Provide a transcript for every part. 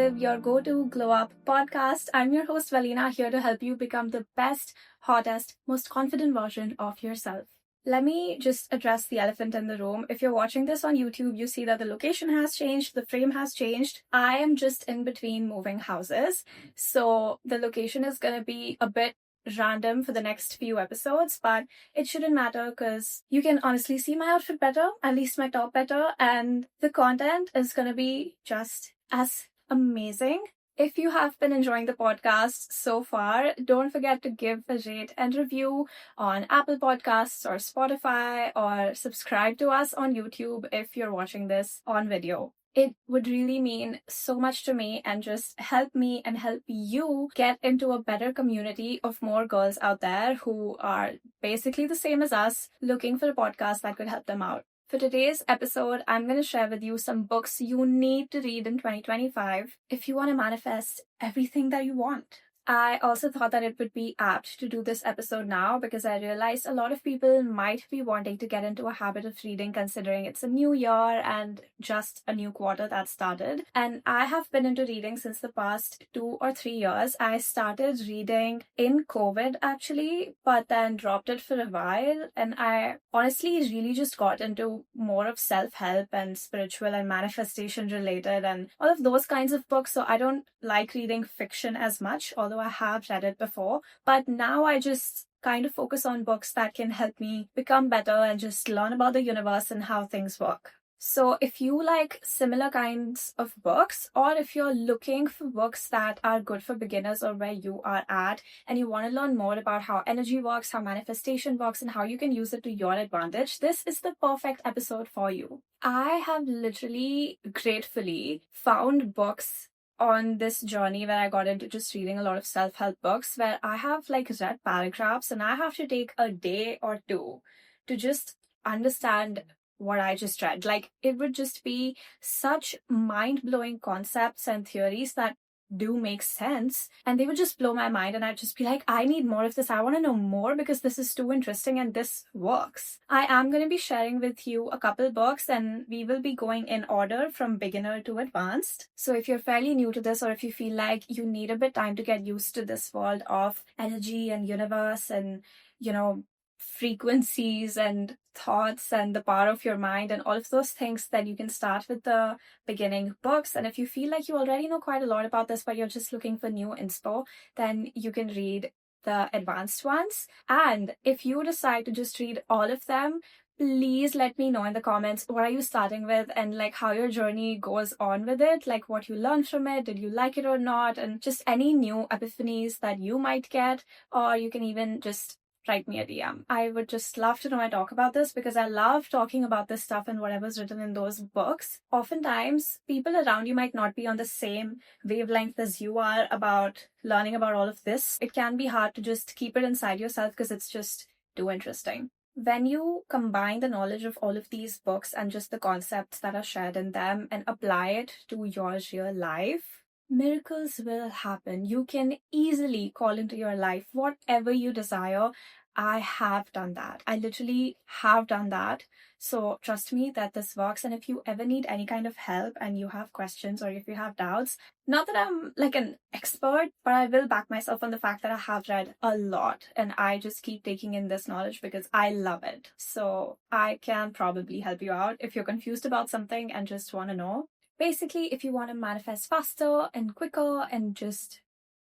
Booktube, your go-to glow-up podcast. I'm your host, Valena, here to help you become the best, hottest, most confident version of yourself. Let me just address the elephant in the room. If you're watching this on YouTube, you see that the location has changed, the frame has changed. I am just in between moving houses, so the location is going to be a bit random for the next few episodes, but it shouldn't matter because you can honestly see my outfit better, at least my top better, and the content is gonna be just as amazing. If you have been enjoying the podcast so far, don't forget to give a rate and review on Apple Podcasts or Spotify, or subscribe to us on YouTube if you're watching this on video. It would really mean so much to me and just help me and help you get into a better community of more girls out there who are basically the same as us, looking for a podcast that could help them out. For today's episode, I'm going to share with you some books you need to read in 2025 if you want to manifest everything that you want. I also thought that it would be apt to do this episode now because I realized a lot of people might be wanting to get into a habit of reading, considering it's a new year and just a new quarter that started. And I have been into reading since the past 2 or 3 years. I started reading in COVID actually, but then dropped it for a while. And I honestly really just got into more of self-help and spiritual and manifestation related and all of those kinds of books. So I don't like reading fiction as much, although I have read it before. But now I just kind of focus on books that can help me become better and just learn about the universe and how things work. So if you like similar kinds of books, or if you're looking for books that are good for beginners or where you are at and you want to learn more about how energy works, how manifestation works, and how you can use it to your advantage, this is the perfect episode for you. I have literally gratefully found books on this journey where I got into just reading a lot of self-help books where I have like read paragraphs and I have to take a day or two to just understand what I just read. Like, it would just be such mind-blowing concepts and theories that do make sense, and they would just blow my mind, and I'd just be like, I need more of this. I want to know more because this is too interesting and this works. I am going to be sharing with you a couple books, and we will be going in order from beginner to advanced. So if you're fairly new to this, or if you feel like you need a bit time to get used to this world of energy and universe and, you know, frequencies and thoughts and the power of your mind and all of those things, then you can start with the beginning books. And if you feel like you already know quite a lot about this but you're just looking for new inspo, then you can read the advanced ones. And if you decide to just read all of them, please let me know in the comments, what are you starting with, and like how your journey goes on with it, like what you learned from it, did you like it or not, and just any new epiphanies that you might get. Or you can even just write me a DM. I would just love to know I talk about this because I love talking about this stuff and whatever's written in those books. Oftentimes, people around you might not be on the same wavelength as you are about learning about all of this. It can be hard to just keep it inside yourself because it's just too interesting. When you combine the knowledge of all of these books and just the concepts that are shared in them and apply it to your real life, miracles will happen. You can easily call into your life whatever you desire. I have done that. I literally have done that. So trust me that this works. And if you ever need any kind of help and you have questions or if you have doubts, not that I'm like an expert, but I will back myself on the fact that I have read a lot and I just keep taking in this knowledge because I love it. So I can probably help you out if you're confused about something and just want to know. Basically, if you want to manifest faster and quicker and just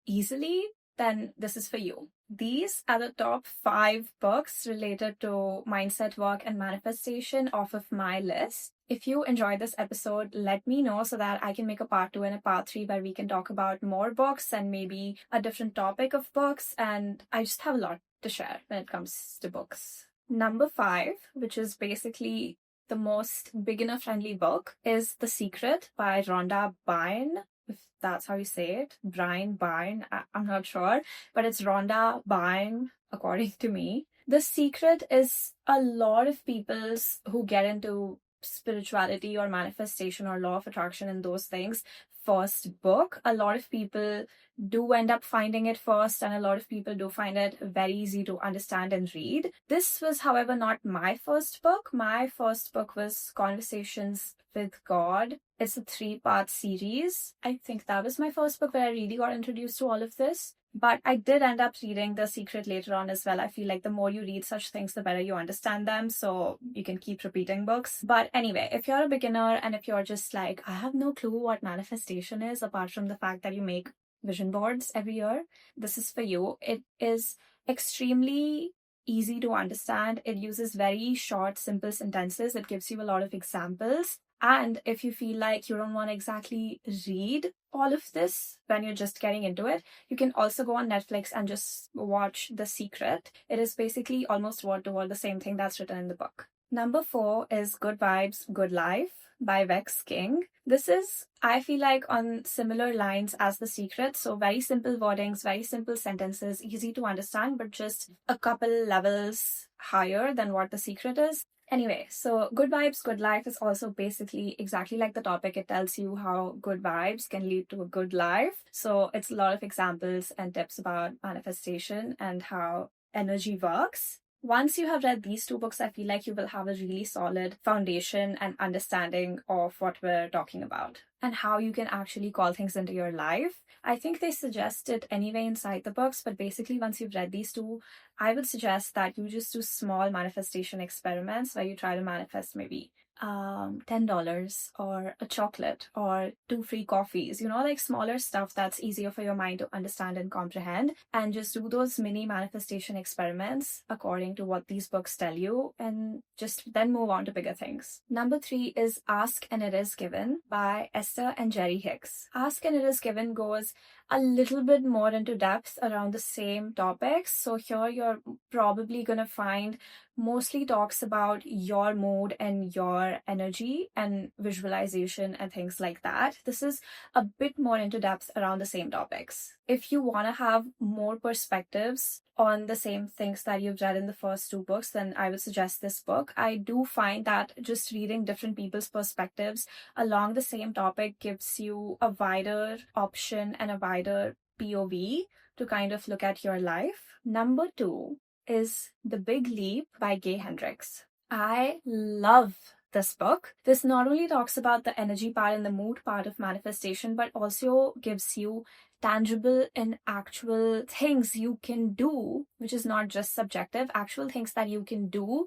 easily, then this is for you. These are the top 5 books related to mindset work and manifestation off of my list. If you enjoyed this episode, let me know so that I can make a part 2 and a part 3 where we can talk about more books and maybe a different topic of books. And I just have a lot to share when it comes to books. Number 5, which is basically the most beginner-friendly book, is The Secret by Rhonda Byrne, if that's how you say it. Byrne. I'm not sure, but it's Rhonda Byrne, according to me. The Secret is a lot of people's who get into spirituality or manifestation or law of attraction and those things first book. A lot of people do end up finding it first, and a lot of people do find it very easy to understand and read. This was, however, not my first book. My first book was Conversations with God. It's a 3-part series. I think that was my first book where I really got introduced to all of this. But I did end up reading The Secret later on as well. I feel like the more you read such things, the better you understand them. So you can keep repeating books. But anyway, if you're a beginner and if you're just like, I have no clue what manifestation is, apart from the fact that you make vision boards every year, this is for you. It is extremely easy to understand. It uses very short, simple sentences. It gives you a lot of examples. And if you feel like you don't want to exactly read all of this when you're just getting into it, you can also go on Netflix and just watch The Secret. It is basically almost word to word the same thing that's written in the book. Number 4 is Good Vibes, Good Life by Vex King. This is, I feel like, on similar lines as The Secret. So very simple wordings, very simple sentences, easy to understand, but just a couple levels higher than what The Secret is. Anyway, so Good Vibes, Good Life is also basically exactly like the topic. It tells you how good vibes can lead to a good life. So it's a lot of examples and tips about manifestation and how energy works. Once you have read these 2 books, I feel like you will have a really solid foundation and understanding of what we're talking about and how you can actually call things into your life. I think they suggest it anyway inside the books, but basically once you've read these 2, I would suggest that you just do small manifestation experiments where you try to manifest maybe $10 or a chocolate or 2 free coffees, like smaller stuff that's easier for your mind to understand and comprehend, and just do those mini manifestation experiments according to what these books tell you, and just then move on to bigger things. Number 3 is Ask and It Is Given by Esther and Jerry Hicks. Ask and It Is Given goes a little bit more into depth around the same topics. So here you're probably gonna find mostly talks about your mood and your energy and visualization and things like that. This is a bit more into depth around the same topics. If you want to have more perspectives on the same things that you've read in the first 2 books, then I would suggest this book. I do find that just reading different people's perspectives along the same topic gives you a wider option and a wider POV to kind of look at your life. Number 2 is The Big Leap by Gay Hendricks. I love this book. This not only talks about the energy part and the mood part of manifestation, but also gives you tangible and actual things you can do, which is not just subjective, actual things that you can do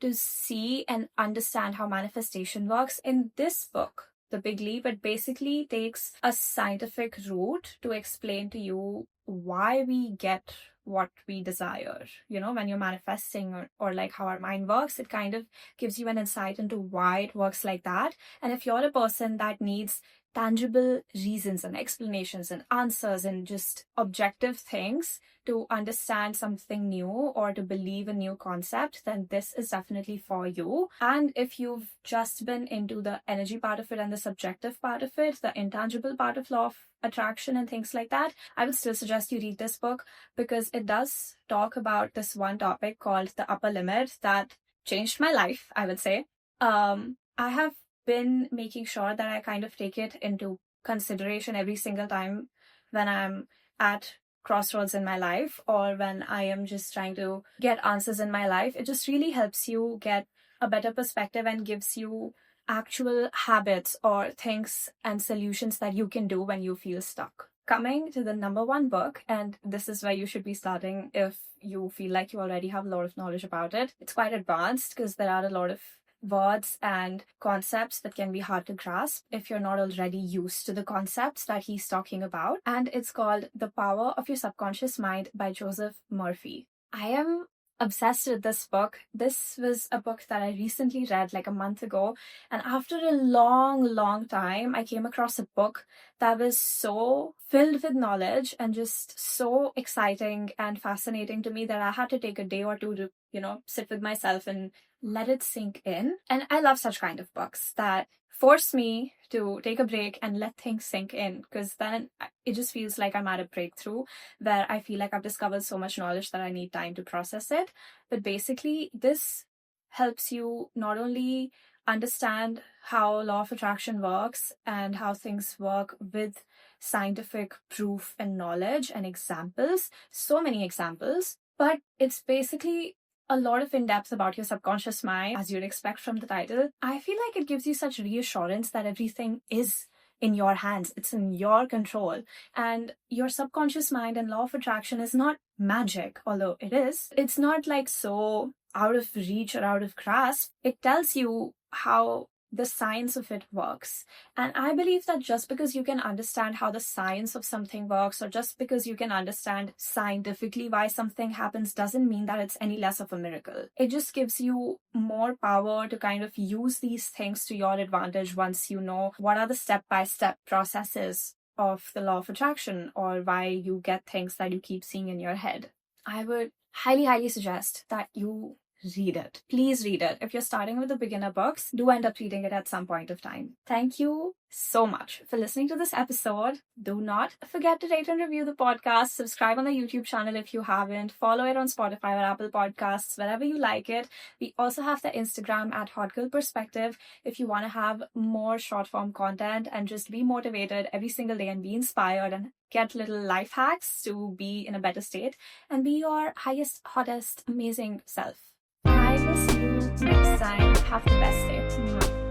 to see and understand how manifestation works. In this book, The Big Leap, it basically takes a scientific route to explain to you why we get what we desire. When you're manifesting or like how our mind works, it kind of gives you an insight into why it works like that. And if you're a person that needs tangible reasons and explanations and answers and just objective things to understand something new or to believe a new concept, then this is definitely for you. And if you've just been into the energy part of it and the subjective part of it, the intangible part of law of attraction and things like that, I would still suggest you read this book, because it does talk about this one topic called the upper limit that changed my life, I would say. I have been making sure that I kind of take it into consideration every single time when I'm at crossroads in my life or when I am just trying to get answers in my life. It just really helps you get a better perspective and gives you actual habits or things and solutions that you can do when you feel stuck. Coming to the number 1 book, and this is where you should be starting if you feel like you already have a lot of knowledge about it. It's quite advanced because there are a lot of words and concepts that can be hard to grasp if you're not already used to the concepts that he's talking about. And it's called The Power of Your Subconscious Mind by Joseph Murphy. I am obsessed with this book. This was a book that I recently read like a month ago, and after a long time I came across a book that was so filled with knowledge and just so exciting and fascinating to me that I had to take a day or 2 to sit with myself and let it sink in. And I love such kind of books that force me to take a break and let things sink in, because then it just feels like I'm at a breakthrough where I feel like I've discovered so much knowledge that I need time to process it. But basically, this helps you not only understand how law of attraction works and how things work with scientific proof and knowledge and examples, so many examples, but it's basically a lot of in-depth about your subconscious mind, as you'd expect from the title. I feel like it gives you such reassurance that everything is in your hands. It's in your control. And your subconscious mind and law of attraction is not magic, although it is. It's not like so out of reach or out of grasp. It tells you how the science of it works. And I believe that just because you can understand how the science of something works, or just because you can understand scientifically why something happens, doesn't mean that it's any less of a miracle. It just gives you more power to kind of use these things to your advantage once you know what are the step-by-step processes of the law of attraction, or why you get things that you keep seeing in your head. I would highly suggest that you read it. Please read it. If you're starting with the beginner books, do end up reading it at some point of time. Thank you so much for listening to this episode. Do not forget to rate and review the podcast. Subscribe on the YouTube channel if you haven't. Follow it on Spotify or Apple Podcasts, wherever you like it. We also have the Instagram at Hot Girl Perspective if you want to have more short form content and just be motivated every single day and be inspired and get little life hacks to be in a better state and be your highest, hottest, amazing self. I will see you next time. Have the best day.